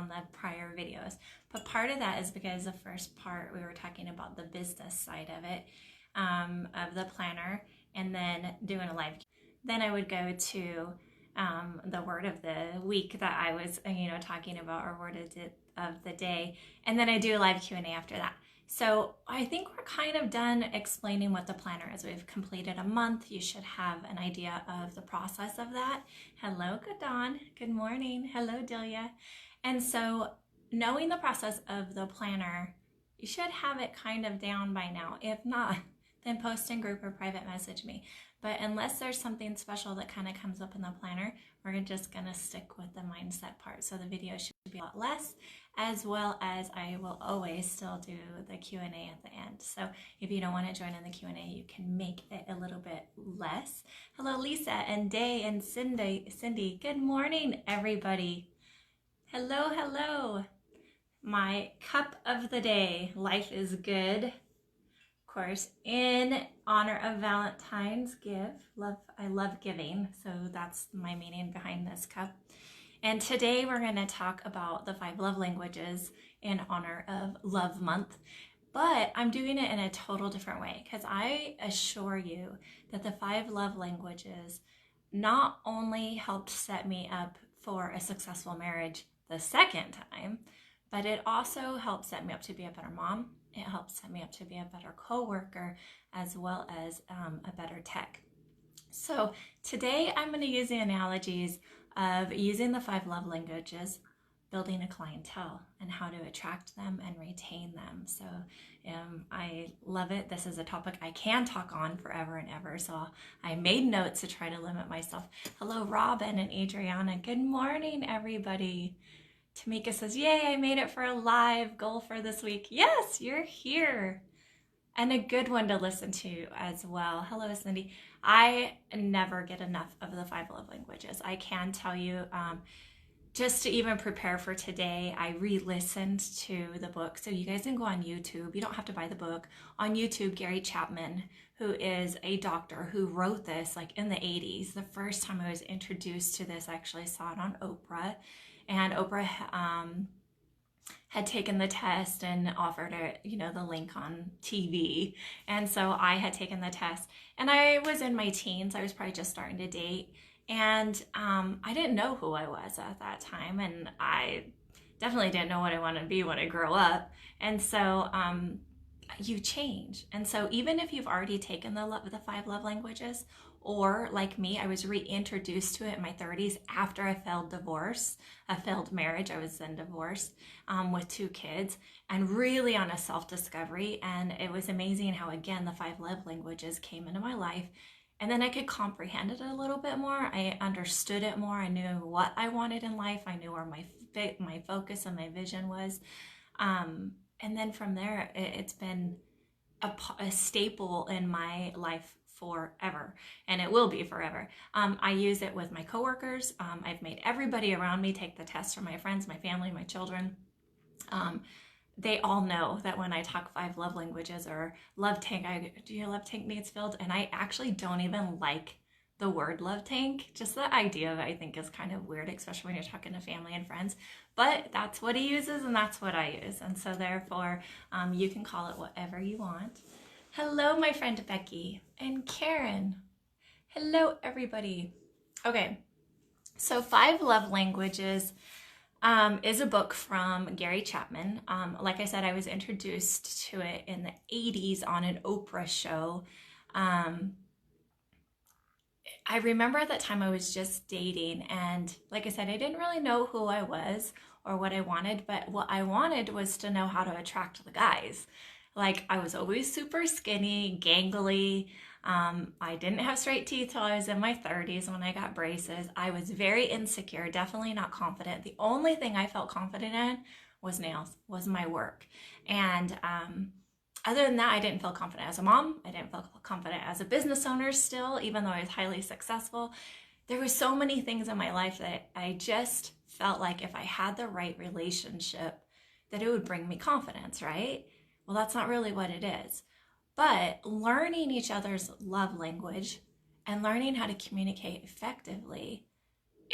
on the prior videos. But part of that is because the first part we were talking about the business side of it, of the planner, and then doing a live. Then I would go to the word of the week that I was, talking about, or word of the day, and then I do a live Q&A after that. So I think we're kind of done explaining what the planner is. We've completed a month. You should have an idea of the process of that. Hello, good dawn. Good morning. Hello, Delia. And so knowing the process of the planner, you should have it kind of down by now. If not, then post in group or private message me. But unless there's something special that kind of comes up in the planner, we're just going to stick with the mindset part. So the video should be a lot less, as well as I will always still do the Q&A at the end. So if you don't want to join in the Q&A, you can make it a little bit less. Hello, Lisa and Day and Cindy. Good morning, everybody. Hello, hello. My cup of the day, life is good. Course, in honor of Valentine's, I love giving, so that's my meaning behind this cup. And today we're going to talk about the 5 love languages in honor of Love Month, but I'm doing it in a total different way, because I assure you that the 5 love languages not only helped set me up for a successful marriage the second time, but it also helped set me up to be a better mom. It helps set me up to be a better coworker, as well as a better tech. So today I'm going to use the analogies of using the 5 love languages, building a clientele, and how to attract them and retain them. So I love it. This is a topic I can talk on forever and ever. So I made notes to try to limit myself. Hello, Robin and Adriana. Good morning, everybody. Tamika says, yay, I made it for a live goal for this week. Yes, you're here. And a good one to listen to as well. Hello, Cindy. I never get enough of the 5 love languages. I can tell you, just to even prepare for today, I re-listened to the book. So you guys can go on YouTube. You don't have to buy the book. On YouTube, Gary Chapman, who is a doctor who wrote this like in the 80s. The first time I was introduced to this, I actually saw it on Oprah. And Oprah had taken the test and offered it, the link on TV. And so I had taken the test, and I was in my teens. I was probably just starting to date. And I didn't know who I was at that time. And I definitely didn't know what I wanted to be when I grow up. And so you change. And so even if you've already taken the 5 love languages, or like me, I was reintroduced to it in my 30s after a failed marriage. I was then divorced with 2 kids, and really on a self-discovery. And it was amazing how, again, the 5 love languages came into my life. And then I could comprehend it a little bit more. I understood it more. I knew what I wanted in life. I knew where my focus and my vision was. And then from there, it's been a staple in my life forever, and it will be forever. I use it with my coworkers. I've made everybody around me take the test, from my friends, my family, my children. They all know that when I talk 5 love languages or love tank, do your love tank needs filled? And I actually don't even like the word love tank. Just the idea of it, I think, is kind of weird, especially when you're talking to family and friends. But that's what he uses, and that's what I use. And so therefore, you can call it whatever you want. Hello, my friend Becky and Karen. Hello, everybody. Okay, so 5 love languages is a book from Gary Chapman. Like I said, I was introduced to it in the 80s on an Oprah show. I remember at that time I was just dating, and like I said, I didn't really know who I was or what I wanted, but what I wanted was to know how to attract the guys. Like, I was always super skinny, gangly. I didn't have straight teeth till I was in my 30s when I got braces. I was very insecure, definitely not confident. The only thing I felt confident in was nails, was my work. And other than that, I didn't feel confident as a mom. I didn't feel confident as a business owner still, even though I was highly successful. There were so many things in my life that I just felt like if I had the right relationship, that it would bring me confidence, right? Well, that's not really what it is. But learning each other's love language and learning how to communicate effectively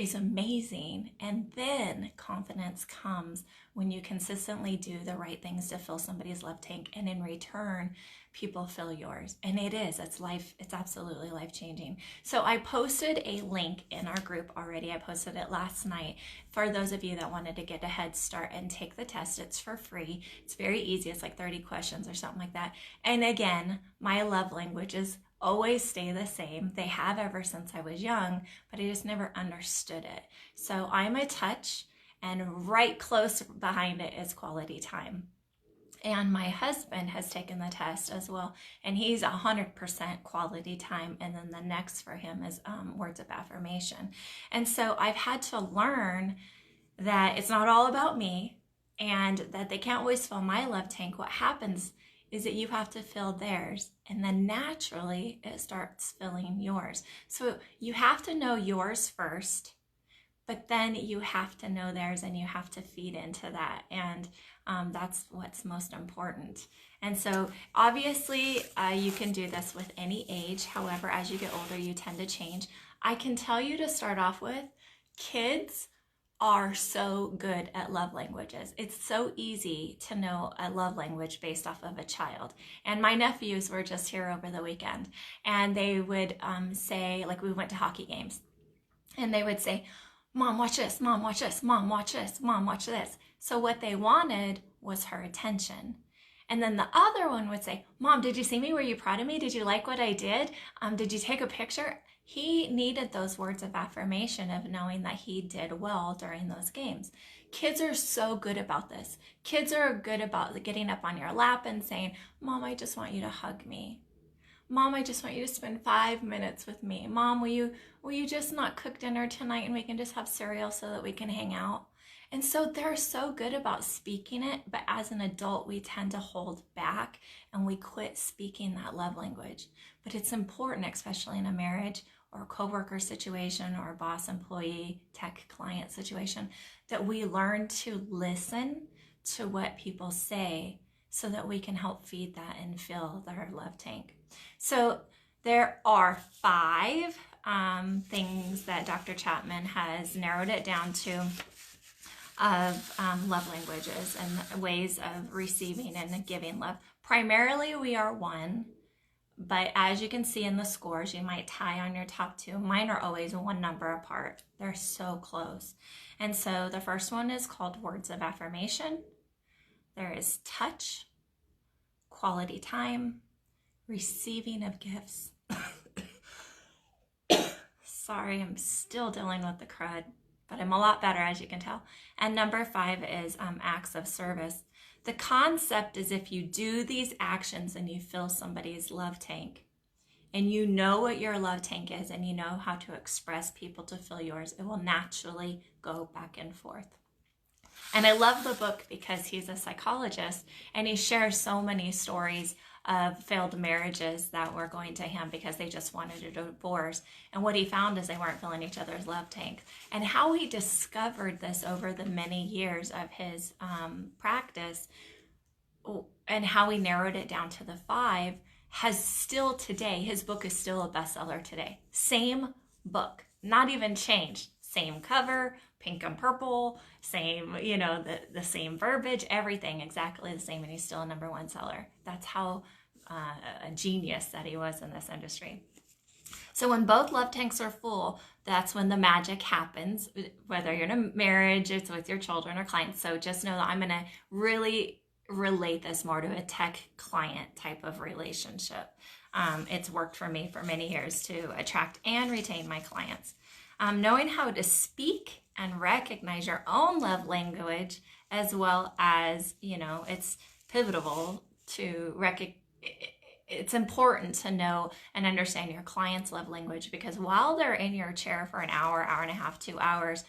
is amazing. And then confidence comes when you consistently do the right things to fill somebody's love tank, and in return, people fill yours. And it's absolutely life-changing. So I posted a link in our group already. I posted it last night for those of you that wanted to get a head start and take the test. It's for free. It's very easy. It's like 30 questions or something like that. And again, my love languages always stay the same. They have ever since I was young, but I just never understood it. So I'm a touch, and right close behind it is quality time. And my husband has taken the test as well, and he's 100% quality time. And then the next for him is words of affirmation. And so I've had to learn that it's not all about me, and that they can't always fill my love tank. What happens is that you have to fill theirs, and then naturally it starts filling yours. So you have to know yours first, but then you have to know theirs, and you have to feed into that. And that's what's most important. And so obviously you can do this with any age. However, as you get older, you tend to change. I can tell you to start off with, kids are so good at love languages. It's so easy to know a love language based off of a child. And my nephews were just here over the weekend, and they would say, like, we went to hockey games, and they would say, Mom, watch this, Mom, watch this, Mom, watch this, Mom, watch this. So what they wanted was her attention. And then the other one would say, Mom, did you see me? Were you proud of me? Did you like what I did? Did you take a picture? He needed those words of affirmation of knowing that he did well during those games. Kids are so good about this. Kids are good about getting up on your lap and saying, Mom, I just want you to hug me. Mom, I just want you to spend 5 minutes with me. Mom, will you just not cook dinner tonight, and we can just have cereal so that we can hang out? And so they're so good about speaking it, but as an adult, we tend to hold back, and we quit speaking that love language. But it's important, especially in a marriage or a coworker situation or a boss employee tech client situation, that we learn to listen to what people say so that we can help feed that and fill their love tank. So there are 5 things that Dr. Chapman has narrowed it down to of love languages and ways of receiving and giving love. Primarily, we are one, but as you can see in the scores, you might tie on your top 2. Mine are always 1 number apart. They're so close. And so the first one is called words of affirmation. There is touch, quality time, receiving of gifts. Sorry, I'm still dealing with the crud, but I'm a lot better, as you can tell. And number 5 is acts of service. The concept is, if you do these actions and you fill somebody's love tank, and you know what your love tank is, and you know how to express people to fill yours, it will naturally go back and forth. And I love the book because he's a psychologist, and he shares so many stories of failed marriages that were going to him because they just wanted a divorce. And what he found is they weren't filling each other's love tank. And how he discovered this over the many years of his practice, and how he narrowed it down to the 5, has still today, his book is still a bestseller today. Same book, not even changed. Same cover, pink and purple, same, the same verbiage, everything exactly the same, and he's still a #1 seller. That's how a genius that he was in this industry. So when both love tanks are full, that's when the magic happens, whether you're in a marriage, it's with your children or clients. So just know that I'm going to really relate this more to a tech client type of relationship. It's worked for me for many years to attract and retain my clients. Knowing how to speak and recognize your own love language, as well as, it's pivotal to it's important to know and understand your client's love language, because while they're in your chair for an hour, hour and a half, 2 hours,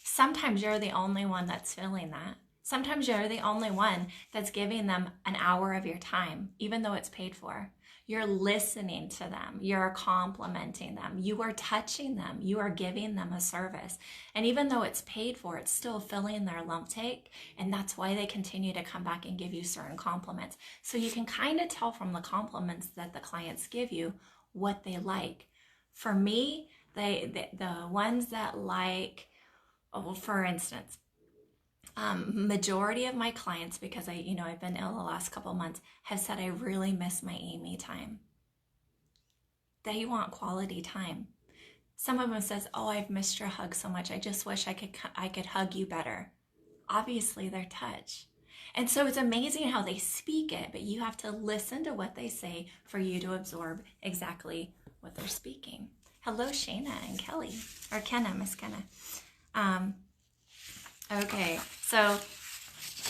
sometimes you're the only one that's feeling that. Sometimes you're the only one that's giving them an hour of your time, even though it's paid for. You're listening to them. You're complimenting them. You are touching them. You are giving them a service. And even though it's paid for, it's still filling their love tank. And that's why they continue to come back and give you certain compliments. So you can kind of tell from the compliments that the clients give you what they like. For me, The ones that like, oh, for instance, majority of my clients, because I've been ill the last couple of months, have said, I really miss my Amy time. They want quality time. Some of them says, oh, I've missed your hug so much. I just wish I could hug you better. Obviously, their touch. And so it's amazing how they speak it, but you have to listen to what they say for you to absorb exactly what they're speaking. Hello, Shayna and Kelly, or Kenna, Miss Kenna. Okay, so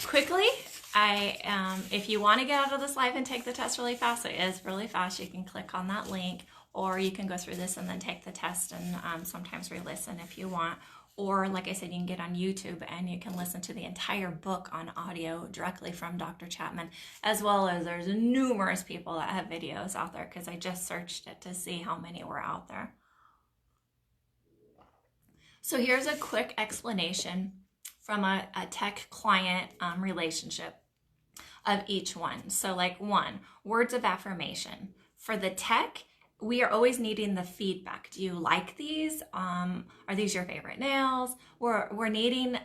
quickly, if you want to get out of this live and take the test really fast, it is really fast. You can click on that link, or you can go through this and then take the test and sometimes re-listen if you want. Or like I said, you can get on YouTube and you can listen to the entire book on audio directly from Dr. Chapman, as well as there's numerous people that have videos out there, because I just searched it to see how many were out there. So here's a quick explanation from a tech client relationship of each one. So like 1, words of affirmation. For the tech, we are always needing the feedback. Do you like these? Are these your favorite nails? We're needing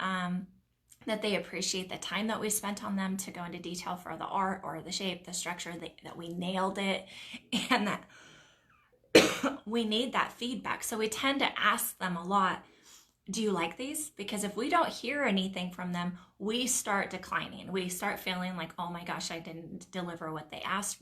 that they appreciate the time that we spent on them, to go into detail for the art or the shape, the structure, that we nailed it, and that we need that feedback. So we tend to ask them a lot, do you like these? Because if we don't hear anything from them, we start declining. We start feeling like, oh my gosh, I didn't deliver what they asked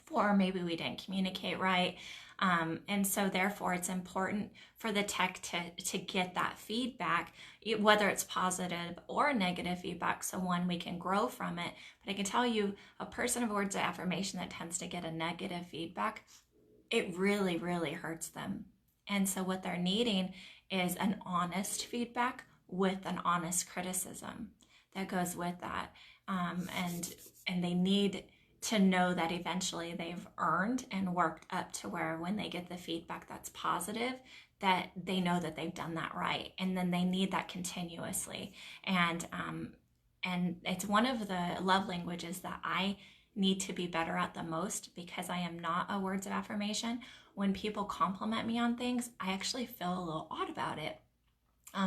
for. Maybe we didn't communicate right. And so therefore it's important for the tech to get that feedback, whether it's positive or negative feedback, so one, we can grow from it. But I can tell you, a person of words of affirmation that tends to get a negative feedback, it really, really hurts them. And so what they're needing is an honest feedback with an honest criticism that goes with that. And they need to know that eventually they've earned and worked up to where when they get the feedback that's positive, that they know that they've done that right. And then they need that continuously. And it's one of the love languages that I need to be better at the most, because I am not a words of affirmation. When people compliment me on things, I actually feel a little odd about it.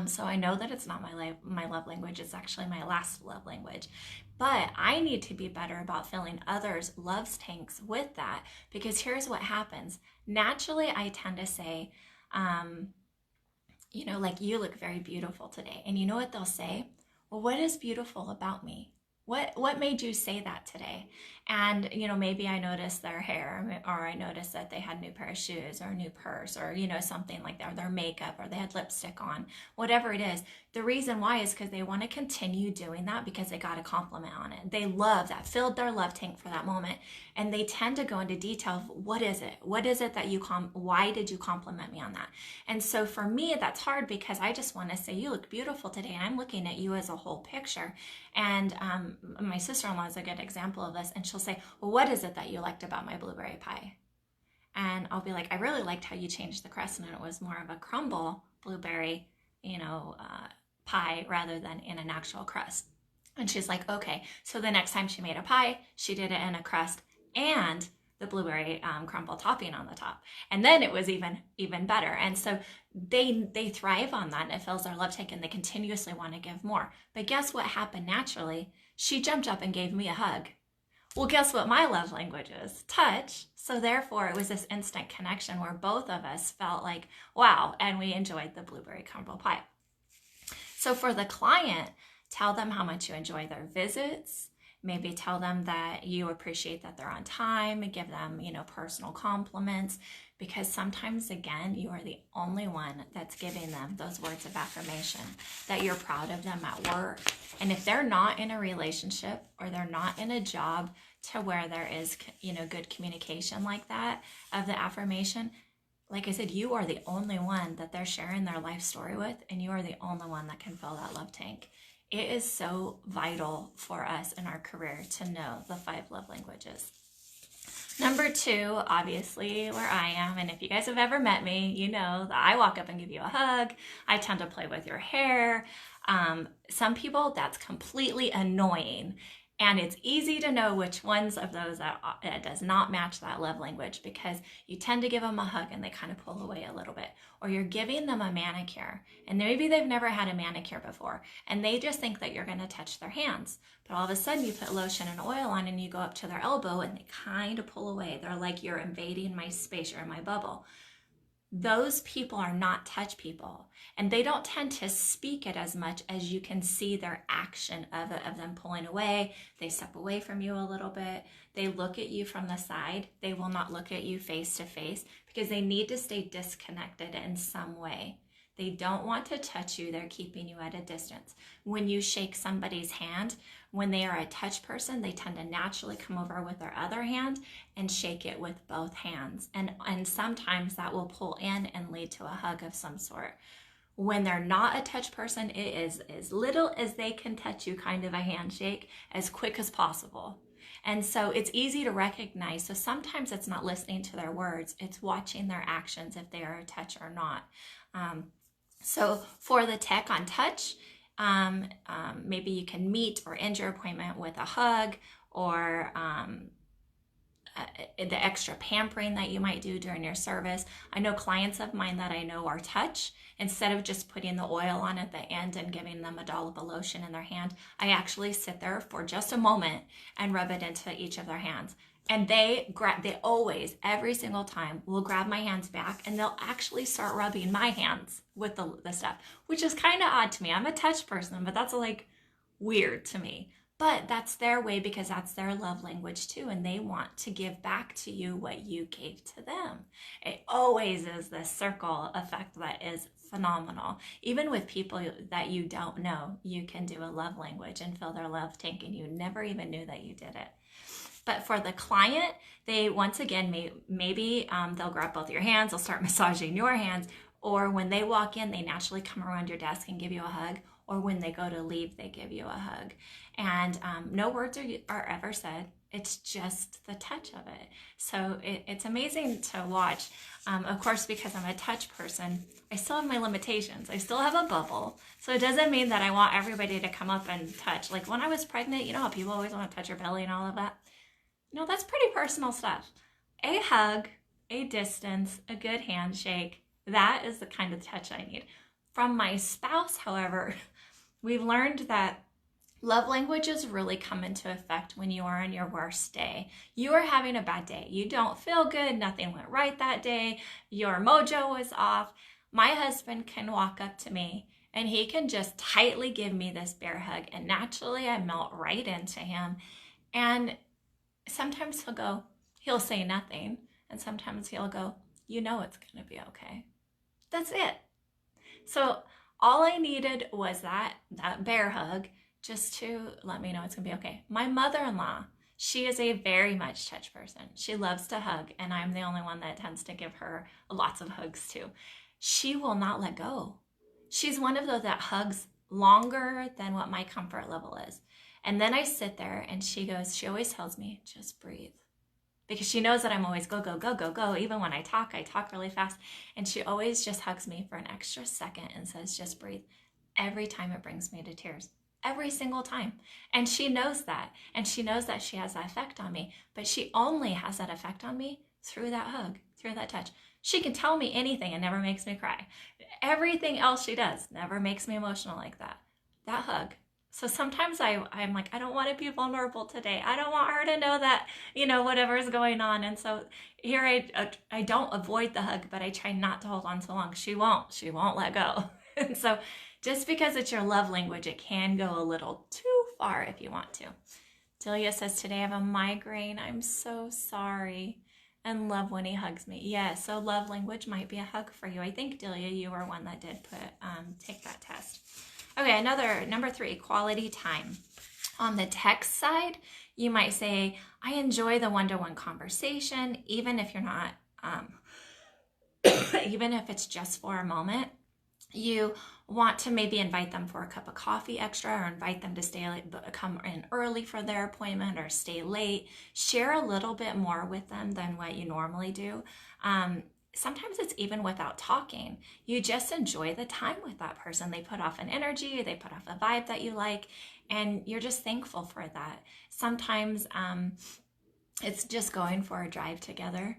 So I know that it's not my love language. It's actually my last love language. But I need to be better about filling others' love tanks with that, because here's what happens. Naturally, I tend to say, like, you look very beautiful today. And you know what they'll say? Well, what is beautiful about me? What made you say that today? And, maybe I noticed their hair, or I noticed that they had a new pair of shoes or a new purse, or, something like that, or their makeup, or they had lipstick on, whatever it is. The reason why is because they want to continue doing that because they got a compliment on it. They love that, filled their love tank for that moment. And they tend to go into detail of, what is it? What is it that why did you compliment me on that? And so for me, that's hard, because I just want to say, you look beautiful today. And I'm looking at you as a whole picture. And my sister-in-law is a good example of this. And she'll say, well, what is it that you liked about my blueberry pie? And I'll be like, I really liked how you changed the crust, and it was more of a crumble blueberry, pie rather than in an actual crust. And she's like, okay. So the next time she made a pie, she did it in a crust and the blueberry crumble topping on the top. And then it was even better. And so they thrive on that, and it fills their love tank, and they continuously want to give more. But guess what happened naturally? She jumped up and gave me a hug. Well, guess what my love language is? Touch. So therefore, it was this instant connection where both of us felt like, wow, and we enjoyed the blueberry crumble pie. So for the client, tell them how much you enjoy their visits. Maybe tell them that you appreciate that they're on time, and give them, personal compliments, because sometimes, again, you are the only one that's giving them those words of affirmation, that you're proud of them at work. And if they're not in a relationship, or they're not in a job to where there is, good communication like that of the affirmation, like I said, you are the only one that they're sharing their life story with, and you are the only one that can fill that love tank. It is so vital for us in our career to know the 5 love languages. Number 2, obviously, where I am, and if you guys have ever met me, you know that I walk up and give you a hug. I tend to play with your hair. Some people, that's completely annoying. And it's easy to know which ones of those that does not match that love language, because you tend to give them a hug and they kind of pull away a little bit. Or you're giving them a manicure and maybe they've never had a manicure before and they just think that you're going to touch their hands. But all of a sudden you put lotion and oil on and you go up to their elbow and they kind of pull away. They're like, you're invading my space, you're in my bubble. Those people are not touch people, and they don't tend to speak it as much as you can see their action of it, of them pulling away. They step away from you a little bit. They look at you from the side. They will not look at you face to face because they need to stay disconnected in some way. They don't want to touch you. They're keeping you at a distance. When you shake somebody's hand, when they are a touch person, they tend to naturally come over with their other hand and shake it with both hands. And sometimes that will pull in and lead to a hug of some sort. When they're not a touch person, it is as little as they can touch you, kind of a handshake, as quick as possible. And so it's easy to recognize. So sometimes it's not listening to their words, it's watching their actions if they are a touch or not. So for the tech on touch, maybe you can meet or end your appointment with a hug, or the extra pampering that you might do during your service. I know clients of mine that I know are touch. Instead of just putting the oil on at the end and giving them a dollop of lotion in their hand, I actually sit there for just a moment and rub it into each of their hands. And they always, every single time, will grab my hands back and they'll actually start rubbing my hands with the stuff, which is kind of odd to me. I'm a touch person, but that's like weird to me. But that's their way because that's their love language too. And they want to give back to you what you gave to them. It always is this circle effect that is phenomenal. Even with people that you don't know, you can do a love language and fill their love tank and you never even knew that you did it. But for the client, they, once again, maybe they'll grab both your hands, they'll start massaging your hands, or when they walk in, they naturally come around your desk and give you a hug, or when they go to leave, they give you a hug. And no words are ever said. It's just the touch of it. So it's amazing to watch. Of course, because I'm a touch person, I still have my limitations. I still have a bubble. So it doesn't mean that I want everybody to come up and touch. Like when I was pregnant, you know how people always want to touch your belly and all of that? No, that's pretty personal stuff. A hug, a distance, a good handshake, that is the kind of touch I need. From my spouse, however, we've learned that love languages really come into effect when you are on your worst day. You are having a bad day. You don't feel good. Nothing went right that day. Your mojo was off. My husband can walk up to me and he can just tightly give me this bear hug. And naturally, I melt right into him. And sometimes he'll say nothing. And sometimes he'll go, you know it's going to be okay. That's it. So all I needed was that bear hug just to let me know it's going to be okay. My mother-in-law, she is a very much touch person. She loves to hug, and I'm the only one that tends to give her lots of hugs too. She will not let go. She's one of those that hugs longer than what my comfort level is. And then I sit there and she always tells me, just breathe. Because she knows that I'm always go, go, go, go, go. Even when I talk really fast. And she always just hugs me for an extra second and says, just breathe. Every time it brings me to tears. Every single time. And she knows that. And she knows that she has that effect on me. But she only has that effect on me through that hug, through that touch. She can tell me anything and never makes me cry. Everything else she does never makes me emotional like that. That hug. So sometimes I'm like, I don't want to be vulnerable today. I don't want her to know that, whatever's going on. And so here I don't avoid the hug, but I try not to hold on so long. She won't let go. And so just because it's your love language, it can go a little too far if you want to. Delia says, today I have a migraine. I'm so sorry. And love when he hugs me. Yeah, so love language might be a hug for you. I think, Delia, you were one that did take that test. Okay, number 3, quality time. On the text side, you might say, I enjoy the one-to-one conversation, even if you're not, even if it's just for a moment. You want to maybe invite them for a cup of coffee extra, or invite them to come in early for their appointment or stay late. Share a little bit more with them than what you normally do. sometimes it's even without talking. You just enjoy the time with that person. They put off an energy, they put off a vibe that you like, and you're just thankful for that. Sometimes it's just going for a drive together.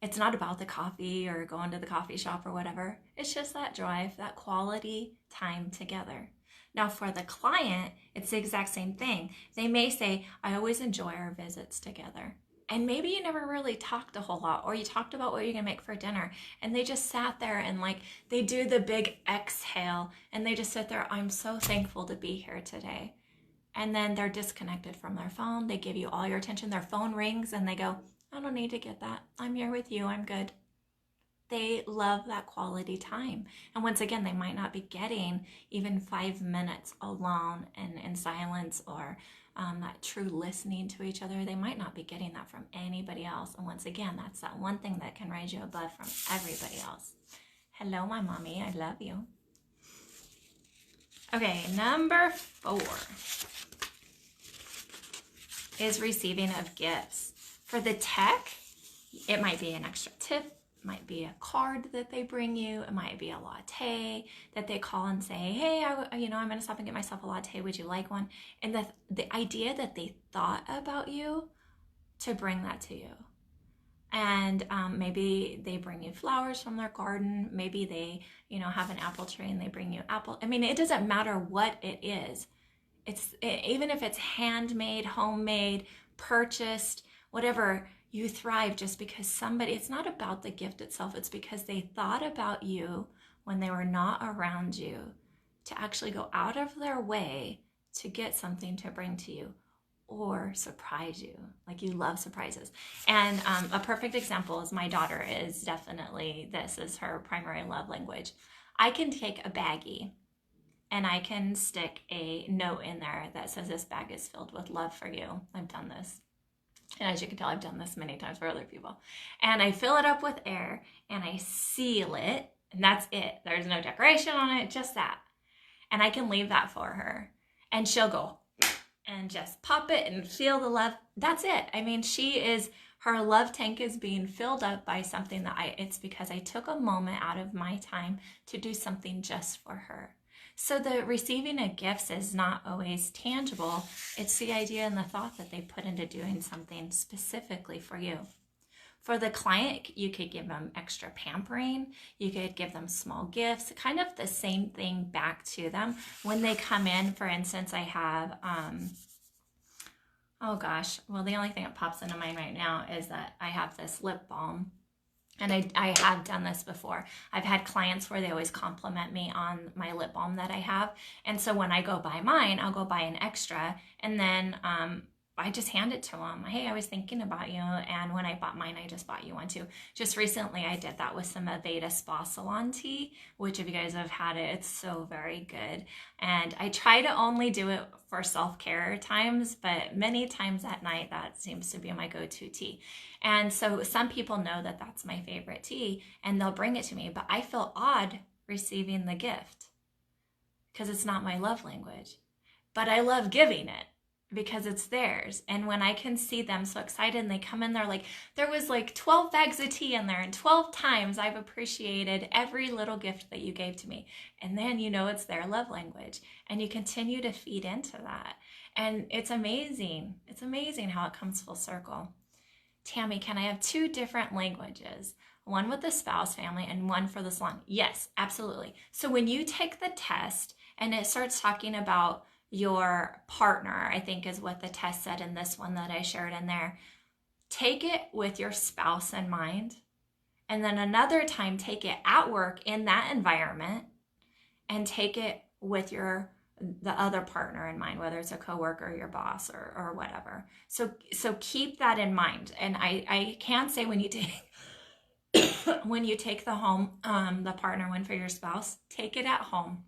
It's not about the coffee or going to the coffee shop or whatever. It's just that drive, that quality time together. Now for the client, it's the exact same thing. They may say, I always enjoy our visits together. And maybe you never really talked a whole lot, or you talked about what you're gonna make for dinner, and they just sat there and like they do the big exhale and they just sit there, I'm so thankful to be here today. And then they're disconnected from their phone. They give you all your attention. Their phone rings and they go, I don't need to get that. I'm here with you. I'm good. They love that quality time. And once again, they might not be getting even 5 minutes alone and in silence, or that true listening to each other. They might not be getting that from anybody else. And once again, that's that one thing that can raise you above from everybody else. Hello, my mommy. I love you. Okay, number 4 is receiving of gifts. For the tech, it might be an extra tip, it might be a card that they bring you, it might be a latte that they call and say, hey, I'm gonna stop and get myself a latte, would you like one? And the idea that they thought about you to bring that to you. And maybe they bring you flowers from their garden, maybe they have an apple tree and they bring you apple. I mean, it doesn't matter what it is. Even if it's handmade, homemade, purchased, whatever, you thrive just because somebody, it's not about the gift itself, it's because they thought about you when they were not around you to actually go out of their way to get something to bring to you or surprise you. Like, you love surprises. And a perfect example is my daughter is definitely, this is her primary love language. I can take a baggie and I can stick a note in there that says, this bag is filled with love for you. I've done this. And as you can tell, I've done this many times for other people. And I fill it up with air and I seal it. And that's it. There's no decoration on it, just that. And I can leave that for her. And she'll go and just pop it and feel the love. That's it. I mean, her love tank is being filled up by something it's because I took a moment out of my time to do something just for her. So the receiving of gifts is not always tangible. It's the idea and the thought that they put into doing something specifically for you. For the client, you could give them extra pampering. You could give them small gifts, kind of the same thing back to them. When they come in, for instance, I have, the only thing that pops into mind right now is that I have this lip balm. And I have done this before. I've had clients where they always compliment me on my lip balm that I have. And so when I go buy mine, I'll go buy an extra. And then I just hand it to them. Hey, I was thinking about you. And when I bought mine, I just bought you one too. Just recently, I did that with some Aveda Spa Salon tea, which if you guys have had it, it's so very good. And I try to only do it for self-care times, but many times at night, that seems to be my go-to tea. And so some people know that that's my favorite tea and they'll bring it to me, but I feel odd receiving the gift because it's not my love language, but I love giving it because it's theirs. And when I can see them so excited and they come in there like, there was like 12 bags of tea in there and 12 times I've appreciated every little gift that you gave to me. And then it's their love language and you continue to feed into that. And it's amazing. It's amazing how it comes full circle. Tammy, can I have 2 different languages? One with the spouse family and one for the salon? Yes, absolutely. So when you take the test and it starts talking about your partner, I think is what the test said in this one that I shared in there, take it with your spouse in mind. And then another time, take it at work in that environment and take it with the other partner in mind, whether it's a coworker, your boss, or whatever. So keep that in mind. And I can say when you take the partner one for your spouse, take it at home.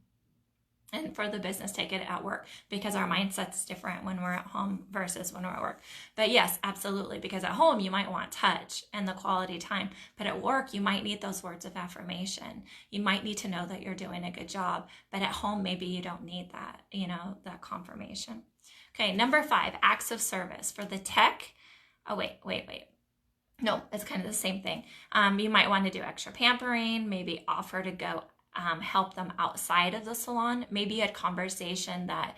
And for the business, take it at work because our mindset's different when we're at home versus when we're at work. But yes, absolutely, because at home you might want touch and the quality time, but at work you might need those words of affirmation. You might need to know that you're doing a good job, but at home maybe you don't need that, that confirmation. Okay, number 5, acts of service. For the tech, No, it's kind of the same thing. You might want to do extra pampering, maybe offer to go help them outside of the salon. Maybe you had conversation that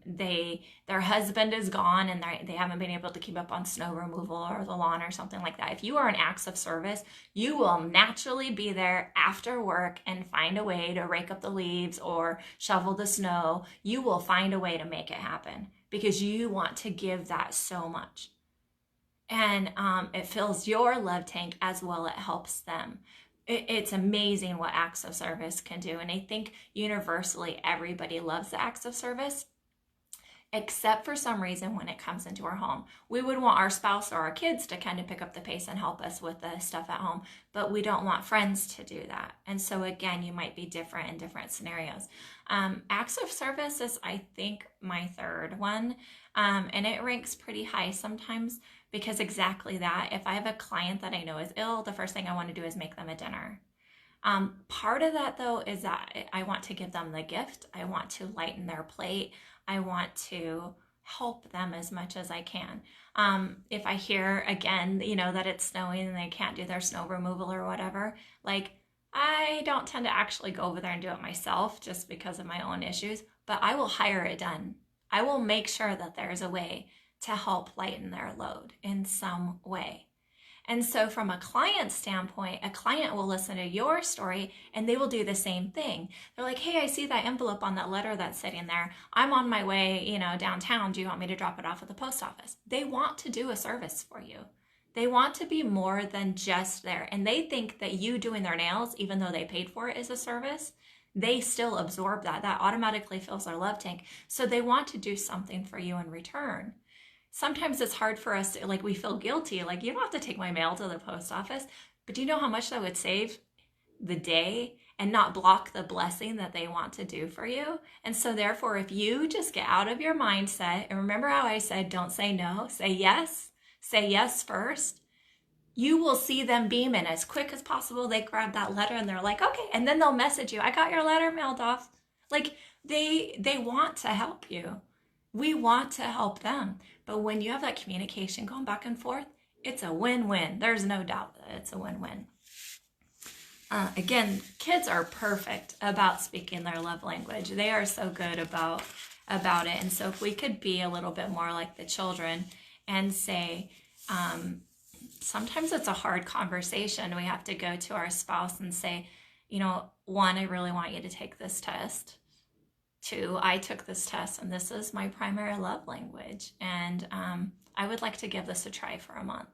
their husband is gone and they haven't been able to keep up on snow removal or the lawn or something like that. If you are an acts of service, you will naturally be there after work and find a way to rake up the leaves or shovel the snow. You will find a way to make it happen because you want to give that so much. And it fills your love tank as well. It helps them. It's amazing what acts of service can do. And I think universally everybody loves the acts of service, except for some reason when it comes into our home. We would want our spouse or our kids to kind of pick up the pace and help us with the stuff at home, but we don't want friends to do that. And so again, you might be different in different scenarios. Acts of service is, I think, my third one. And it ranks pretty high sometimes because exactly that. If I have a client that I know is ill, the first thing I want to do is make them a dinner. Part of that though is that I want to give them the gift. I want to lighten their plate. I want to help them as much as I can. If I hear again, that it's snowing and they can't do their snow removal or whatever, like I don't tend to actually go over there and do it myself just because of my own issues, but I will hire it done. I will make sure that there's a way to help lighten their load in some way. And so from a client standpoint, a client will listen to your story and they will do the same thing. They're like, hey, I see that envelope on that letter that's sitting there. I'm on my way, downtown. Do you want me to drop it off at the post office? They want to do a service for you. They want to be more than just there. And they think that you doing their nails, even though they paid for it, is a service. They still absorb that. That automatically fills their love tank. So they want to do something for you in return. Sometimes it's hard for us to, we feel guilty. Like, you don't have to take my mail to the post office. But do you know how much that would save the day and not block the blessing that they want to do for you? And so therefore, if you just get out of your mindset, and remember how I said, don't say no, say yes first, you will see them beaming as quick as possible. They grab that letter and they're like, okay. And then they'll message you, I got your letter mailed off. Like they want to help you. We want to help them. But when you have that communication going back and forth, it's a win-win. There's no doubt that it's a win-win. Again, kids are perfect about speaking their love language. They are so good about it. And so if we could be a little bit more like the children and say, sometimes it's a hard conversation. We have to go to our spouse and say, one, I really want you to take this test. 2, I took this test and this is my primary love language. And I would like to give this a try for a month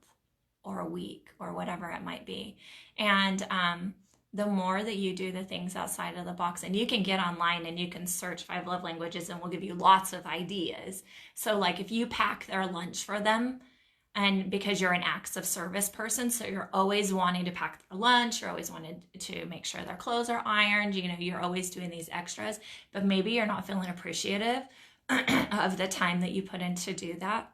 or a week or whatever it might be. And the more that you do the things outside of the box, and you can get online and you can search 5 love languages and we'll give you lots of ideas. So like if you pack their lunch for them, and because you're an acts of service person, so you're always wanting to pack their lunch, you're always wanting to make sure their clothes are ironed, you're always doing these extras, but maybe you're not feeling appreciative of the time that you put in to do that.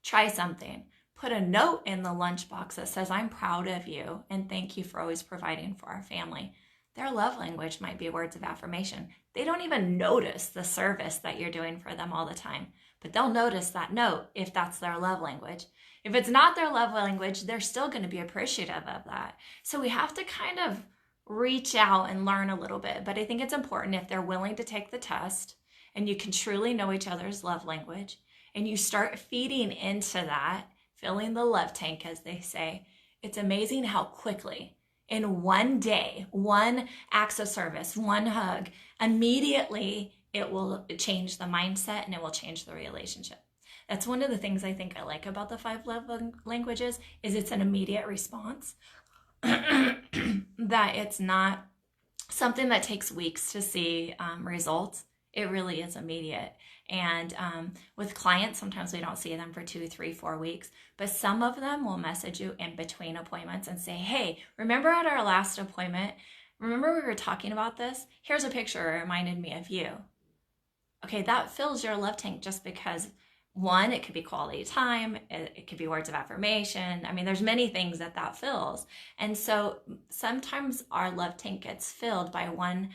Try something. Put a note in the lunchbox that says, I'm proud of you and thank you for always providing for our family. Their love language might be words of affirmation. They don't even notice the service that you're doing for them all the time. But they'll notice that note if that's their love language. If it's not their love language, they're still going to be appreciative of that. So we have to kind of reach out and learn a little bit. But I think it's important if they're willing to take the test and you can truly know each other's love language and you start feeding into that, filling the love tank, as they say, it's amazing how quickly in one day, one acts of service, one hug, immediately it will change the mindset and it will change the relationship. That's one of the things I think I like about the 5 love languages is it's an immediate response. That it's not something that takes weeks to see results. It really is immediate. And with clients, sometimes we don't see them for 2, 3, 4 weeks, but some of them will message you in between appointments and say, hey, remember at our last appointment, remember we were talking about this? Here's a picture, it reminded me of you. Okay, that fills your love tank just because, one, it could be quality time, it could be words of affirmation. I mean, there's many things that fills. And so sometimes our love tank gets filled by one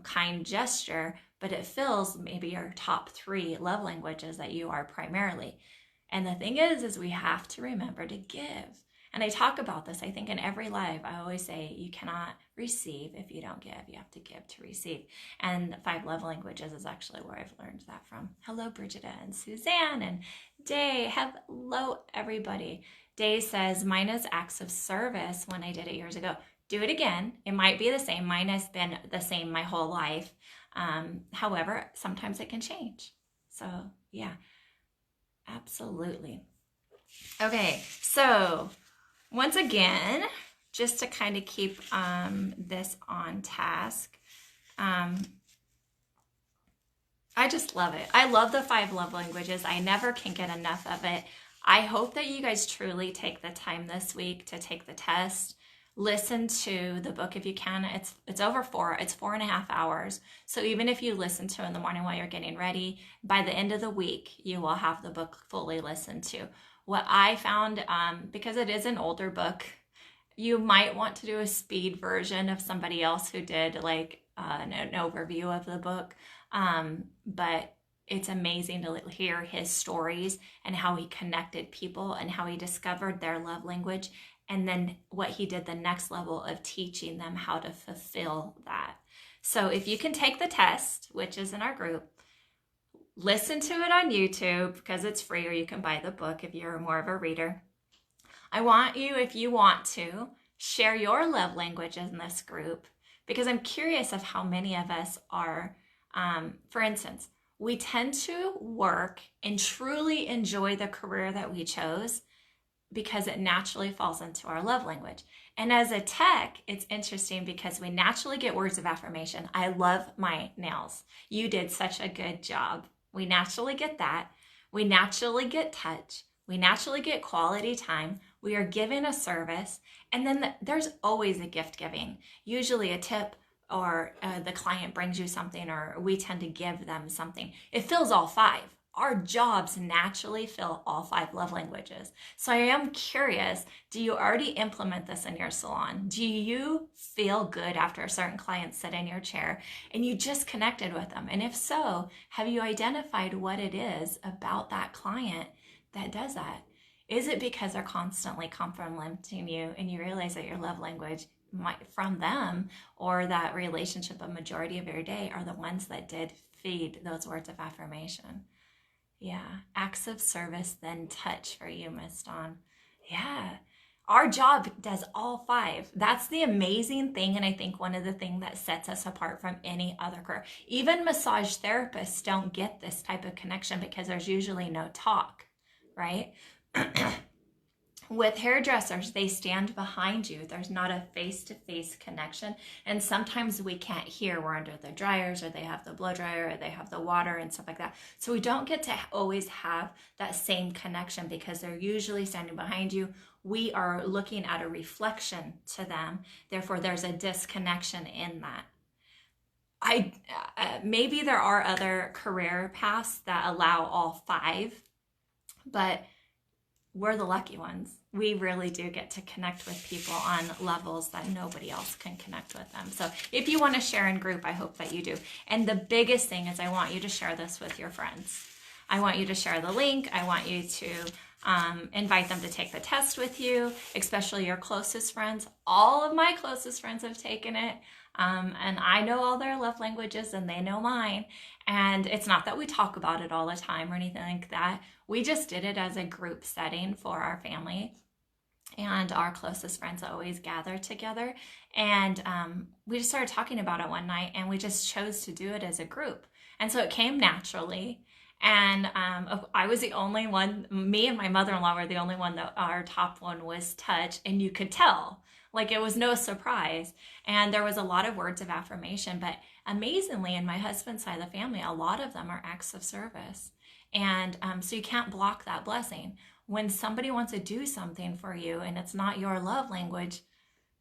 kind gesture, but it fills maybe your top 3 love languages that you are primarily. And the thing is we have to remember to give. And I talk about this, I think, in every live. I always say you cannot receive if you don't give. You have to give to receive. And 5 love languages is actually where I've learned that from. Hello, Brigida and Suzanne and Day. Hello, everybody. Day says, mine is acts of service when I did it years ago. Do it again. It might be the same. Mine has been the same my whole life. However, sometimes it can change. So, yeah, absolutely. Okay, so once again, just to kind of keep this on task, I just love it. I love the 5 love languages. I never can get enough of it. I hope that you guys truly take the time this week to take the test. Listen to the book if you can. It's it's 4.5 hours. So even if you listen to it in the morning while you're getting ready, by the end of the week, you will have the book fully listened to. What I found, because it is an older book, you might want to do a speed version of somebody else who did like an overview of the book. But it's amazing to hear his stories and how he connected people and how he discovered their love language. And then what he did the next level of teaching them how to fulfill that. So if you can take the test, which is in our group, listen to it on YouTube because it's free, or you can buy the book if you're more of a reader. I want you, if you want to, share your love language in this group, because I'm curious of how many of us are, for instance, we tend to work and truly enjoy the career that we chose because it naturally falls into our love language. And as a tech, it's interesting because we naturally get words of affirmation. I love my nails. You did such a good job. We naturally get that. We naturally get touch. We naturally get quality time. We are given a service. And then there's always a gift giving, usually a tip, or the client brings you something, or we tend to give them something. It fills all 5. Our jobs naturally fill all 5 love languages. So I am curious, do you already implement this in your salon? Do you feel good after a certain client sit in your chair and you just connected with them? And if so, have you identified what it is about that client that does that? Is it because they're constantly complimenting you and you realize that your love language from them, or that relationship a majority of your day, are the ones that did feed those words of affirmation? Yeah, acts of service, then touch for you, Miss Dawn. Yeah, our job does all 5. That's the amazing thing, and I think one of the things that sets us apart from any other career. Even massage therapists don't get this type of connection because there's usually no talk, right? With hairdressers, they stand behind you. There's not a face-to-face connection. And sometimes we can't hear. We're under the dryers, or they have the blow dryer, or they have the water and stuff like that. So we don't get to always have that same connection because they're usually standing behind you. We are looking at a reflection to them. Therefore, there's a disconnection in that. Maybe there are other career paths that allow all 5, but we're the lucky ones. We really do get to connect with people on levels that nobody else can connect with them. So if you want to share in group, I hope that you do. And the biggest thing is I want you to share this with your friends. I want you to share the link. I want you to invite them to take the test with you, especially your closest friends. All of my closest friends have taken it. And I know all their love languages and they know mine. And it's not that we talk about it all the time or anything like that. We just did it as a group setting for our family. And our closest friends always gather together. And we just started talking about it one night, and we just chose to do it as a group. And so it came naturally. And I was the only one, me and my mother-in-law were the only one that our top one was touch. And you could tell, like, it was no surprise. And there was a lot of words of affirmation. But amazingly, in my husband's side of the family, a lot of them are acts of service. And so you can't block that blessing. When somebody wants to do something for you and it's not your love language,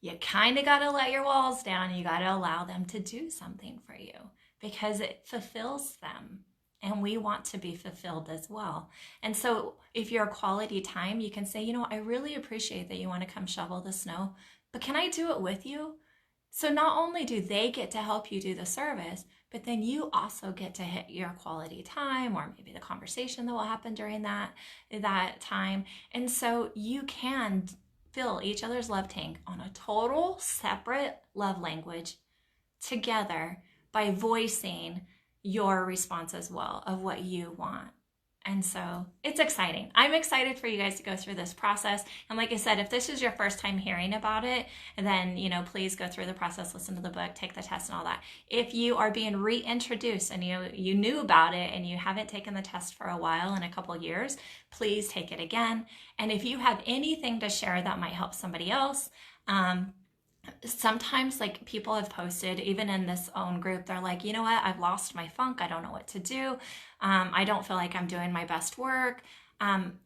you kind of got to let your walls down. You got to allow them to do something for you because it fulfills them. And we want to be fulfilled as well. And so if you're a quality time, you can say, you know, I really appreciate that you want to come shovel the snow, but can I do it with you? So not only do they get to help you do the service, but then you also get to hit your quality time, or maybe the conversation that will happen during that time. And so you can fill each other's love tank on a total separate love language together by voicing your response as well of what you want. And so it's exciting. I'm excited for you guys to go through this process. And like I said, if this is your first time hearing about it, then, please go through the process, listen to the book, take the test and all that. If you are being reintroduced and you knew about it and you haven't taken the test for a while, in a couple years, please take it again. And if you have anything to share that might help somebody else, sometimes like people have posted, even in this own group, they're like, you know what, I've lost my funk. I don't know what to do. I don't feel like I'm doing my best work.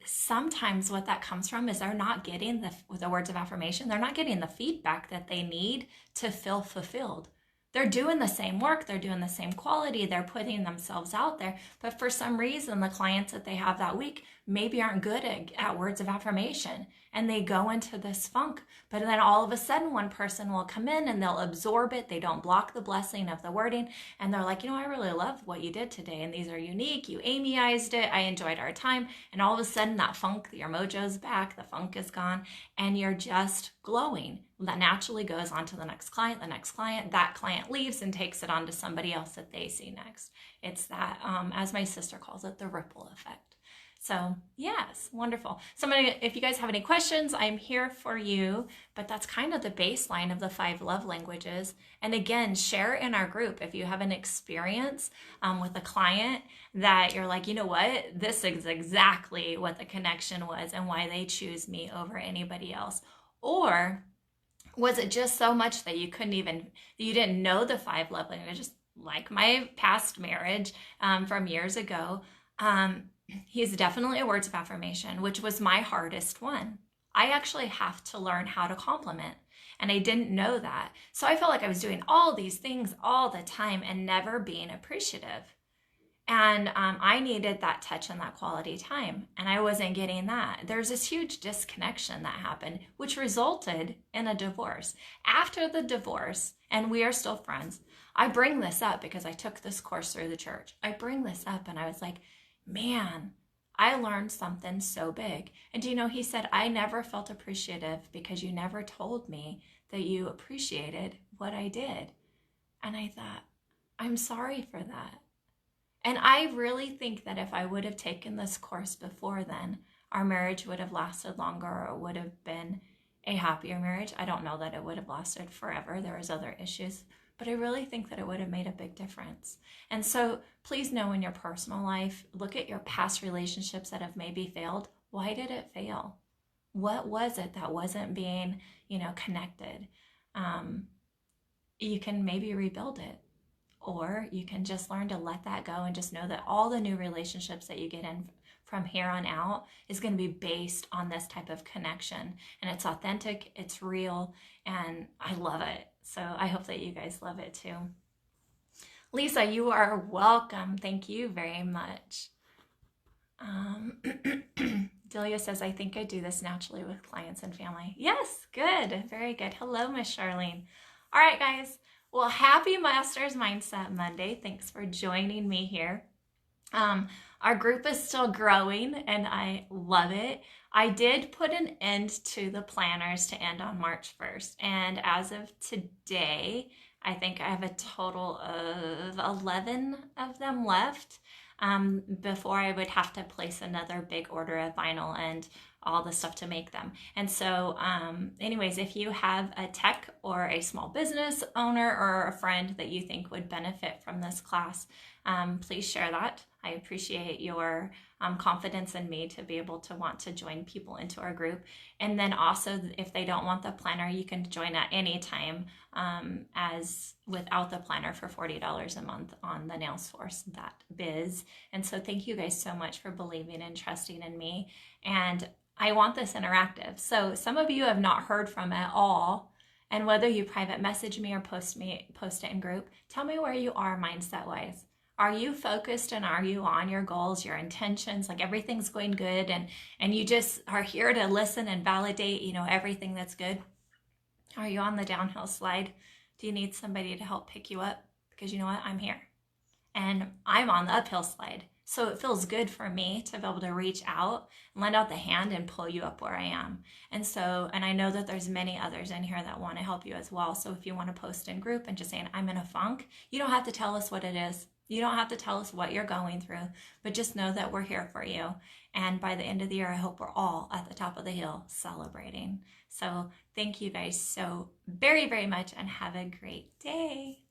Sometimes what that comes from is they're not getting the words of affirmation. They're not getting the feedback that they need to feel fulfilled. They're doing the same work, they're doing the same quality, they're putting themselves out there, but for some reason, the clients that they have that week maybe aren't good at words of affirmation, and they go into this funk. But then all of a sudden, one person will come in and they'll absorb it, they don't block the blessing of the wording, and they're like, I really love what you did today, and these are unique, you Amyized it, I enjoyed our time, and all of a sudden that funk, your mojo's back, the funk is gone, and you're just glowing. That naturally goes on to the next client, that client leaves and takes it on to somebody else that they see next. It's that, as my sister calls it, the ripple effect. So yes, wonderful. If you guys have any questions, I'm here for you, but that's kind of the baseline of the 5 love languages. And again, share in our group if you have an experience with a client that you're like, you know what, this is exactly what the connection was and why they choose me over anybody else. Or was it just so much that you didn't know the 5 love languages? Like my past marriage from years ago, he's definitely a words of affirmation, which was my hardest one. I actually have to learn how to compliment, and I didn't know that. So I felt like I was doing all these things all the time and never being appreciative. And I needed that touch and that quality time, and I wasn't getting that. There's this huge disconnection that happened, which resulted in a divorce. After the divorce, and we are still friends, I bring this up because I took this course through the church. I bring this up and I was like, man, I learned something so big. And do you know, he said, I never felt appreciative because you never told me that you appreciated what I did. And I thought, I'm sorry for that. And I really think that if I would have taken this course before then, our marriage would have lasted longer, or it would have been a happier marriage. I don't know that it would have lasted forever. There was other issues, but I really think that it would have made a big difference. And so please know, in your personal life, look at your past relationships that have maybe failed. Why did it fail? What was it that wasn't being, connected? You can maybe rebuild it. Or you can just learn to let that go and just know that all the new relationships that you get in from here on out is going to be based on this type of connection. And it's authentic, it's real, and I love it. So I hope that you guys love it too. Lisa, you are welcome. Thank you very much. Delia says, I think I do this naturally with clients and family. Yes, good. Very good. Hello, Miss Charlene. All right, guys. Well, happy Master's Mindset Monday. Thanks for joining me here. Our group is still growing and I love it. I did put an end to the planners to end on March 1st. And as of today, I think I have a total of 11 of them left before I would have to place another big order of vinyl and all the stuff to make them. And so anyways, if you have a tech or a small business owner or a friend that you think would benefit from this class, please share that. I appreciate your confidence in me to be able to want to join people into our group. And then also, if they don't want the planner, you can join at any time as without the planner for $40 a month on the nailsource.biz. And so thank you guys so much for believing and trusting in me. And I want this interactive. So some of you have not heard from at all. And whether you private message me or post it in group, tell me where you are mindset-wise. Are you focused and are you on your goals, your intentions, like everything's going good and you just are here to listen and validate, everything that's good? Are you on the downhill slide? Do you need somebody to help pick you up? Because you know what? I'm here. and I'm on the uphill slide. So it feels good for me to be able to reach out, lend out the hand, and pull you up where I am. And I know that there's many others in here that want to help you as well. So if you want to post in group and just saying, I'm in a funk, you don't have to tell us what it is. You don't have to tell us what you're going through, but just know that we're here for you. And by the end of the year, I hope we're all at the top of the hill celebrating. So thank you guys so very, very much, and have a great day.